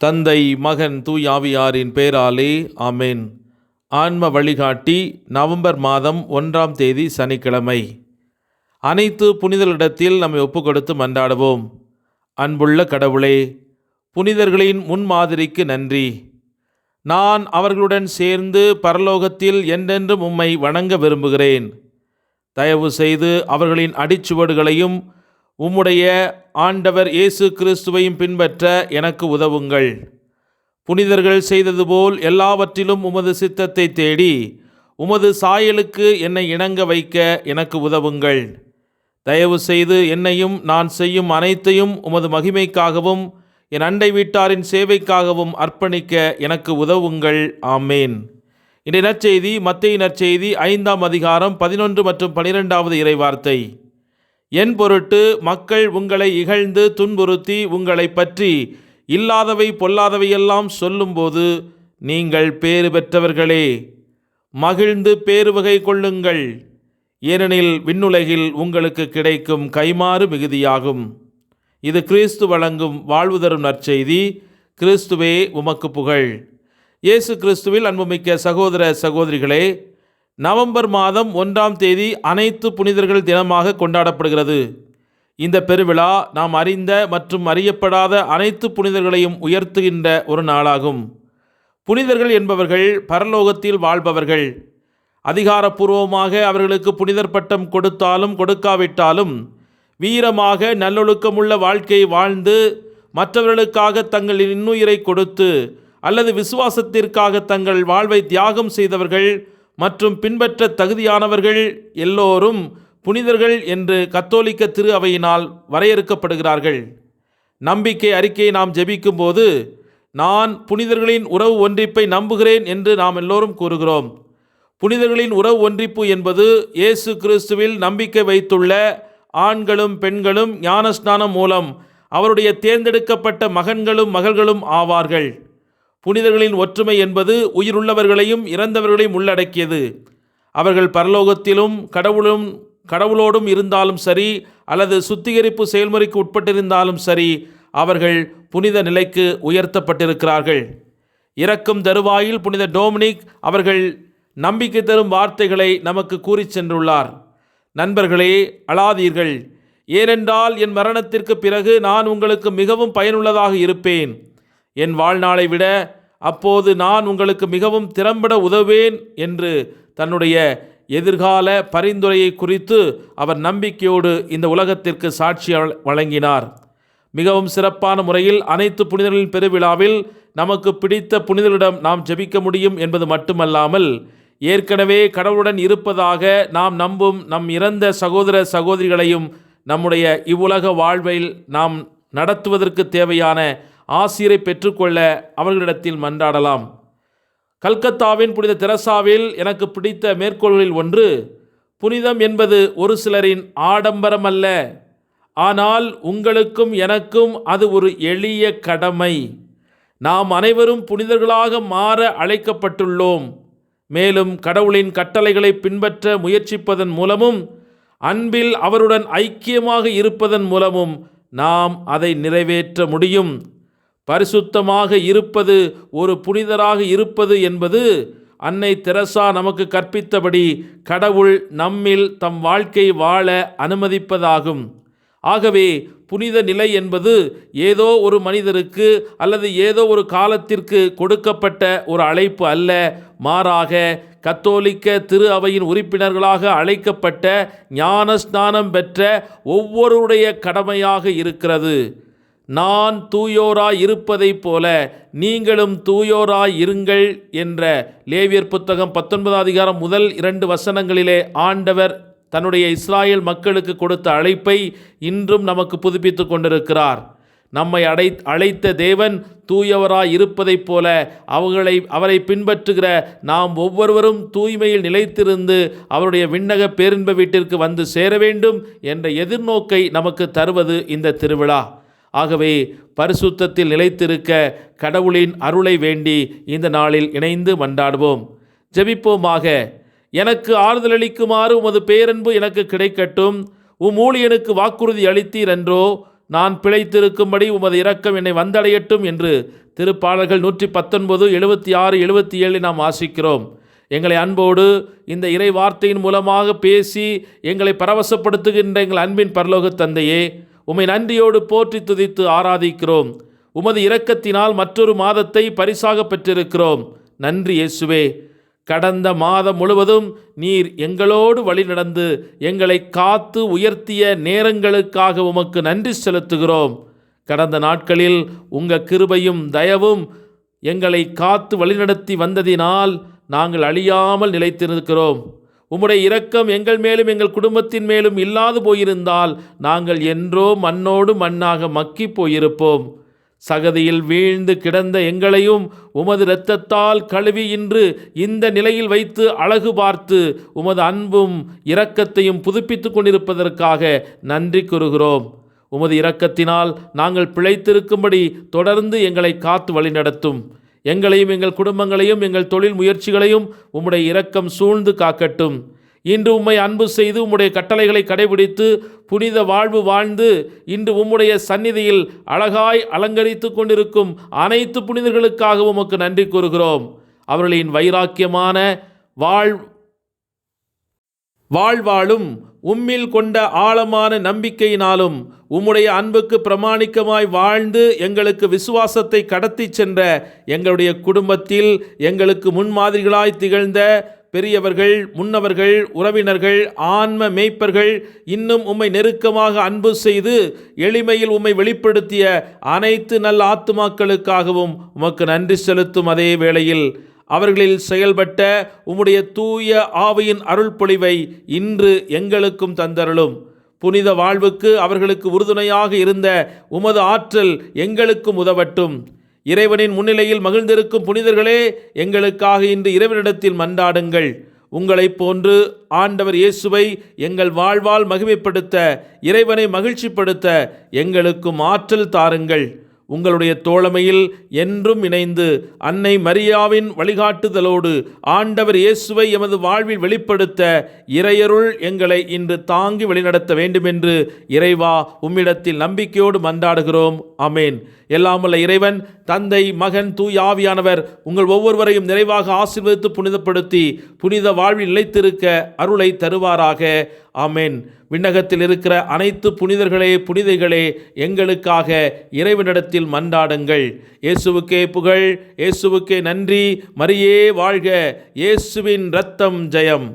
தந்தை, மகன், தூய் ஆவியாரின் பெயராலே ஆமென். ஆன்ம வழிகாட்டி நவம்பர் மாதம் 1ஆம் தேதி சனிக்கிழமை. அனைத்து புனிதர்களிடத்தில் நம்மை ஒப்புக்கொடுத்து மன்றாடுவோம். அன்புள்ள கடவுளே, புனிதர்களின் முன்மாதிரிக்கு நன்றி. நான் அவர்களுடன் சேர்ந்து பரலோகத்தில் என்றென்றும் உம்மை வணங்க விரும்புகிறேன். தயவு செய்து அவர்களின் அடிச்சுவடுகளையும் உம்முடைய ஆண்டவர் இயேசு கிறிஸ்துவையும் பின்பற்ற எனக்கு உதவுங்கள். புனிதர்கள் செய்தது போல் எல்லாவற்றிலும் உமது சித்தத்தை தேடி உமது சாயலுக்கு என்னை இணங்க வைக்க எனக்கு உதவுங்கள். தயவு செய்து என்னையும் நான் செய்யும் அனைத்தையும் உமது மகிமைக்காகவும் என் அண்டை வீட்டாரின் சேவைக்காகவும் அர்ப்பணிக்க எனக்கு உதவுங்கள். ஆமேன். இன்றைய நற்செய்தி மத்தேயு நற்செய்தி 5ஆம் அதிகாரம் 11 மற்றும் 12வது இறைவார்த்தை. என் பொருட்டு மக்கள் உங்களை இகழ்ந்து துன்புறுத்தி உங்களை பற்றி இல்லாதவை பொல்லாதவையெல்லாம் சொல்லும்போது நீங்கள் பேறு பெற்றவர்களே. மகிழ்ந்து பேருவகை கொள்ளுங்கள், ஏனெனில் விண்ணுலகில் உங்களுக்கு கிடைக்கும் கைமாறு மிகுதியாகும். இது கிறிஸ்து வழங்கும் வாழ்வு தரும் நற்செய்தி. கிறிஸ்துவே உமக்கு புகழ். இயேசு கிறிஸ்துவில் அன்புமிக்க சகோதர சகோதரிகளே, நவம்பர் மாதம் 1ஆம் தேதி அனைத்து புனிதர்கள் தினமாக கொண்டாடப்படுகிறது. இந்த பெருவிழா நாம் அறிந்த மற்றும் அறியப்படாத அனைத்து புனிதர்களையும் உயர்த்துகின்ற ஒரு நாளாகும். புனிதர்கள் என்பவர்கள் பரலோகத்தில் வாழ்பவர்கள். அதிகாரப்பூர்வமாக அவர்களுக்கு புனிதர் பட்டம் கொடுத்தாலும் கொடுக்காவிட்டாலும் வீரமாக நல்லொழுக்கமுள்ள வாழ்க்கையை வாழ்ந்து மற்றவர்களுக்காக தங்கள் இன்னுயிரை கொடுத்து அல்லது விசுவாசத்திற்காக தங்கள் வாழ்வை தியாகம் செய்தவர்கள் மற்றும் பின்பற்ற தகுதியானவர்கள் எல்லோரும் புனிதர்கள் என்று கத்தோலிக்க திரு அவையினால் வரையறுக்கப்படுகிறார்கள். நம்பிக்கை அறிக்கையை நாம் ஜெபிக்கும் போது நான் புனிதர்களின் உறவு ஒன்றிப்பை நம்புகிறேன் என்று நாம் எல்லோரும் கூறுகிறோம். புனிதர்களின் உறவு ஒன்றிப்பு என்பது இயேசு கிறிஸ்துவில் நம்பிக்கை வைத்துள்ள ஆண்களும் பெண்களும் ஞானஸ்நானம் மூலம் அவருடைய தேர்ந்தெடுக்கப்பட்ட மகன்களும் மகள்களும் ஆவார்கள். புனிதர்களின் ஒற்றுமை என்பது உயிருள்ளவர்களையும் இறந்தவர்களையும் உள்ளடக்கியது. அவர்கள் பரலோகத்திலும் கடவுளோடும் இருந்தாலும் சரி அல்லது சுத்திகரிப்பு செயல்முறைக்கு உட்பட்டிருந்தாலும் சரி, அவர்கள் புனித நிலைக்கு உயர்த்தப்பட்டிருக்கிறார்கள். இறக்கும் தருவாயில் புனித டோமினிக் அவர்கள் நம்பிக்கை தரும் வார்த்தைகளை நமக்கு கூறி சென்றுள்ளார். நண்பர்களே, அழாதீர்கள், ஏனென்றால் என் மரணத்திற்கு பிறகு நான் உங்களுக்கு மிகவும் பயனுள்ளதாக இருப்பேன். என் வாழ்நாளை விட அப்போது நான் உங்களுக்கு மிகவும் திறம்பட உதவேன் என்று தன்னுடைய எதிர்கால பரிந்துரையை குறித்து அவர் நம்பிக்கையோடு இந்த உலகத்திற்கு சாட்சி வழங்கினார். மிகவும் சிறப்பான முறையில் அனைத்து புனிதர்களின் பெருவிழாவில் நமக்கு பிடித்த புனிதரிடம் நாம் ஜெபிக்க முடியும் என்பது மட்டுமல்லாமல், ஏற்கனவே கடவுளுடன் இருப்பதாக நாம் நம்பும் நம் இறந்த சகோதர சகோதரிகளையும் நம்முடைய இவ்வுலக வாழ்வில் நாம் நடத்துவதற்கு தேவையான ஆசிரை பெற்றுக்கொள்ள அவர்களிடத்தில் மன்றாடலாம். கல்கத்தாவின் புனித தெரசாவில் எனக்கு பிடித்த மேற்கோள்களில் ஒன்று, புனிதம் என்பது ஒரு சிலரின் ஆடம்பரம் அல்ல, ஆனால் உங்களுக்கும் எனக்கும் அது ஒரு எளிய கடமை. நாம் அனைவரும் புனிதர்களாக மாற அழைக்கப்பட்டுள்ளோம். மேலும் கடவுளின் கட்டளைகளை பின்பற்ற முயற்சிப்பதன் மூலமும் அன்பில் அவருடன் ஐக்கியமாக இருப்பதன் மூலமும் நாம் அதை நிறைவேற்ற முடியும். பரிசுத்தமாக இருப்பது, ஒரு புனிதராக இருப்பது என்பது அன்னை தெரசா நமக்கு கற்பித்தபடி கடவுள் நம்மில் தம் வாழ்க்கை வாழ அனுமதிப்பதாகும். ஆகவே புனித நிலை என்பது ஏதோ ஒரு மனிதருக்கு அல்லது ஏதோ ஒரு காலத்திற்கு கொடுக்கப்பட்ட ஒரு அழைப்பு அல்ல, மாறாக கத்தோலிக்க திரு அவையின் உறுப்பினர்களாக அழைக்கப்பட்ட ஞானஸ்நானம் பெற்ற ஒவ்வொருடைய கடமையாக இருக்கிறது. நான் தூயோராய் இருப்பதைப் போல நீங்களும் தூயோராய் இருங்கள் என்ற லேவியர் புத்தகம் 19ஆம் அதிகாரம் முதல் 2 வசனங்களிலே ஆண்டவர் தன்னுடைய இஸ்ராயேல் மக்களுக்கு கொடுத்த அழைப்பை இன்றும் நமக்கு புதுப்பித்து கொண்டிருக்கிறார். நம்மை அழைத்த தேவன் தூயவராய் இருப்பதைப் போல அவரை பின்பற்றுகிற நாம் ஒவ்வொருவரும் தூய்மையில் நிலைத்திருந்து அவருடைய விண்ணக பேரின்ப வீட்டிற்கு வந்து சேர வேண்டும் என்ற எதிர்நோக்கை நமக்கு தருவது இந்த திருவிழா. ஆகவே பரிசுத்தத்தில் நிலைத்திருக்க கடவுளின் அருளை வேண்டி இந்த நாளில் இணைந்து மன்றாடுவோம். ஜெபிப்போமாக. எனக்கு ஆறுதலளிக்குமாறு உமது பேரன்பு எனக்கு கிடைக்கட்டும். ஊழியனுக்கு வாக்குறுதி அளித்தீர் என்றோ, நான் பிழைத்திருக்கும்படி உமது இரக்கம் என்னை வந்தடையட்டும் என்று திருப்பாடல்கள் 119, 76, 77 நாம் வாசிக்கிறோம். எங்களை அன்போடு இந்த இறை வார்த்தையின் மூலமாக பேசி எங்களை பரவசப்படுத்துகின்ற எங்கள் அன்பின் பரலோக தந்தையே, உம்மை நன்றியோடு போற்றி துதித்து ஆராதிக்கிறோம். உமது இரக்கத்தினால் மற்றொரு மாதத்தை பரிசாக பெற்றிருக்கிறோம். நன்றி இயேசுவே. கடந்த மாதம் முழுவதும் நீர் எங்களோடு வழி நடந்து எங்களை காத்து உயர்த்திய நேரங்களுக்காக உமக்கு நன்றி செலுத்துகிறோம். கடந்த நாட்களில் உங்கள் கிருபையும் தயவும் எங்களை காத்து வழிநடத்தி வந்ததினால் நாங்கள் அழியாமல் நிலைத்திருக்கிறோம். உம்முடைய இரக்கம் எங்கள் மேலும் எங்கள் குடும்பத்தின் மேலும் இல்லாது போயிருந்தால் நாங்கள் என்றோ மண்ணோடு மண்ணாக மக்கி போயிருப்போம். சகதியில் வீழ்ந்து கிடந்த எங்களையும் உமது இரத்தத்தால் கழுவி இன்று இந்த நிலையில் வைத்து அழகு பார்த்து உமது அன்பும் இரக்கத்தையும் புதுப்பித்து கொண்டிருப்பதற்காக நன்றி கூறுகிறோம். உமது இரக்கத்தினால் நாங்கள் பிழைத்திருக்கும்படி தொடர்ந்து எங்களை காத்து வழிநடத்தும். எங்களையும் எங்கள் குடும்பங்களையும் எங்கள் தொழில் முயற்சிகளையும் உம்முடைய இரக்கம் சூழ்ந்து காக்கட்டும். இன்று உம்மை அன்பு செய்து உம்முடைய கட்டளைகளை கடைபிடித்து புனித வாழ்வு வாழ்ந்து இன்று உம்முடைய சந்நிதியில் அழகாய் அலங்கரித்து கொண்டிருக்கும் அனைத்து புனிதர்களுக்காக உமக்கு நன்றி கூறுகிறோம். அவர்களின் வைராக்கியமான வாழ்வாளும் உம்மில் கொண்ட ஆழமான நம்பிக்கையினாலும் உம்முடைய அன்புக்கு பிரமாணிக்கமாய் வாழ்ந்து எங்களுக்கு விசுவாசத்தை கடத்தி சென்ற எங்களுடைய குடும்பத்தில் எங்களுக்கு முன்மாதிரிகளாய் திகழ்ந்த பெரியவர்கள், முன்னவர்கள், உறவினர்கள், ஆன்ம மேய்ப்பர்கள், இன்னும் உம்மை நெருக்கமாக அன்பு செய்து எளிமையில் உம்மை வெளிப்படுத்திய அனைத்து நல்ல ஆத்துமாக்களுக்காகவும் உமக்கு நன்றி செலுத்தும் அதே வேளையில் அவர்களில் செயல்பட்ட உம்முடைய தூய ஆவியின் அருள் பொழிவை இன்று எங்களுக்கும் தந்தருளும். புனித வாழ்வுக்கு அவர்களுக்கு உறுதுணையாக இருந்த உமது ஆற்றல் எங்களுக்கும் உதவட்டும். இறைவனின் முன்னிலையில் மகிழ்ந்திருக்கும் புனிதர்களே, எங்களுக்காக இன்று இறைவனிடத்தில் மன்றாடுங்கள். உங்களைப் போன்று ஆண்டவர் இயேசுவை எங்கள் வாழ்வால் மகிமைப்படுத்த, இறைவனை மகிழ்ச்சிப்படுத்த எங்களுக்கும் ஆற்றல் தாருங்கள். உங்களுடைய தோழமையில் என்றும் இணைந்து அன்னை மரியாவின் வழிகாட்டுதலோடு ஆண்டவர் இயேசுவை எமது வாழ்வில் வெளிப்படுத்த இறையருள் எங்களை இன்று தாங்கி வழிநடத்த வேண்டுமென்று இறைவா உம்மிடத்தில் நம்பிக்கையோடு மன்றாடுகிறோம். ஆமேன். எல்லாமுள்ள இறைவன் தந்தை, மகன், தூய ஆவியானவர் உங்கள் ஒவ்வொருவரையும் நிறைவாக ஆசீர்வதித்து புனிதப்படுத்தி புனித வாழ்வில் நிலைத்திருக்க அருளை தருவாராக. ஆமேன். விண்ணகத்தில் இருக்கிற அனைத்து புனிதர்களே, புனிதைகளே, எங்களுக்காக இறைவனிடத்தில் மன்றாடுங்கள். இயேசுவுக்கே புகழ், இயேசுவுக்கே நன்றி. மரியே வாழ்க. இயேசுவின் இரத்தம் ஜெயம்.